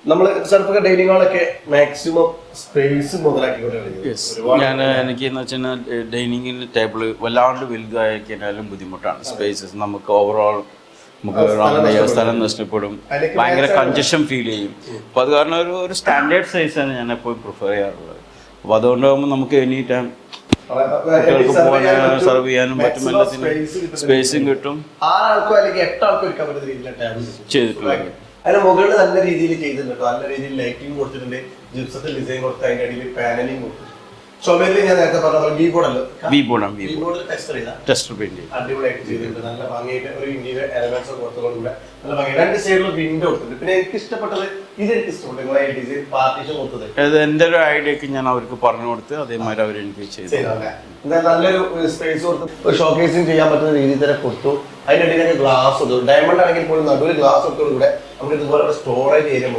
നമ്മൾ ചിലപ്പോൾ dining ഹാളൊക്കെ maximum space മുതലാക്കിക്കൊണ്ടിരിക്കുന്നത്. എനിക്ക് എന്ന് വെച്ചാൽ ഡൈനിങ്ങിന് ടേബിൾ വല്ലാണ്ട് വലുതാക്കിയാലും ബുദ്ധിമുട്ടാണ്. സ്പേസസ് നമുക്ക് ഓവറോൾ നമുക്ക് സ്ഥലം നഷ്ടപ്പെടും, ഭയങ്കര കൺജഷൻ ഫീൽ ചെയ്യും. അപ്പോൾ അത് കാരണം ഒരു സ്റ്റാൻഡേർഡ് സൈസാണ് ഞാൻ എപ്പോഴും പ്രിഫർ ചെയ്യാറുള്ളത്. അപ്പോൾ അതുകൊണ്ടാകുമ്പോൾ നമുക്ക് എനി ടൈം കുട്ടികൾക്ക് പോകാൻ സെർവ് ചെയ്യാനും പറ്റും, എല്ലാത്തിനും സ്പേസും കിട്ടും. 6 ആൾക്കോ അല്ലെങ്കിൽ 8 ആൾക്കോ ഇരിക്കാൻ പറ്റുന്ന രീതിയിലുള്ള ടേബിൾ ചെയ്തിട്ടുള്ളത്. അതിന് മുകളിൽ നല്ല രീതിയിൽ ചെയ്തിട്ടുണ്ട്, നല്ല രീതിയിൽ ലൈറ്റിംഗ് കൊടുത്തിട്ടുണ്ട്, ജിപ്സത്തിൽ ഡിസൈൻ കൊടുത്ത് അതിന്റെ അടിയിൽ പാനലിംഗ് കൊടുത്തു. ചുമരിൽ ഞാൻ നേരത്തെ പറഞ്ഞ ടെസ്റ്റർ പെയിന്റ് അടിപൊളിയായിട്ട് ചെയ്തിട്ടുണ്ട്. നല്ല ഭംഗിയായിട്ട് ഒരു ഇന്റീരിയർ എലമെന്റ്സ് കൊടുത്തതോടുകൂടെ നല്ല ഭംഗിയായിട്ട് 2 സൈഡിലും വിൻഡോ കൊടുത്തിട്ടുണ്ട്. പിന്നെ എനിക്ക് ഇഷ്ടപ്പെട്ടത് എനിക്ക് ഇഷ്ടപ്പെട്ടു നിങ്ങളെ ഡിസൈൻ പാർട്ടീഷൻ കൊടുത്തത്. എന്റെ ഒരു ഐഡിയക്ക് ഞാൻ അവർക്ക് പറഞ്ഞു കൊടുത്ത് അതേമാതിരി അവർ എനിക്ക് ചെയ്തു. നല്ലൊരു സ്പേസ് കൊടുത്ത് ഒരു ഷോക്കേസിങ് ചെയ്യാൻ പറ്റുന്ന രീതിയിൽ തന്നെ കൊടുത്തു. അതിനിടയിൽ ഗ്ലാസ് കൊടുത്തു. ഡയമണ്ട് ആണെങ്കിൽ പോലും നടുവിൽ ഗ്ലാസ് കൊടുത്തതോടുകൂടെ നമുക്ക് ഇതുപോലെ സ്റ്റോറേജ് ഏരിയ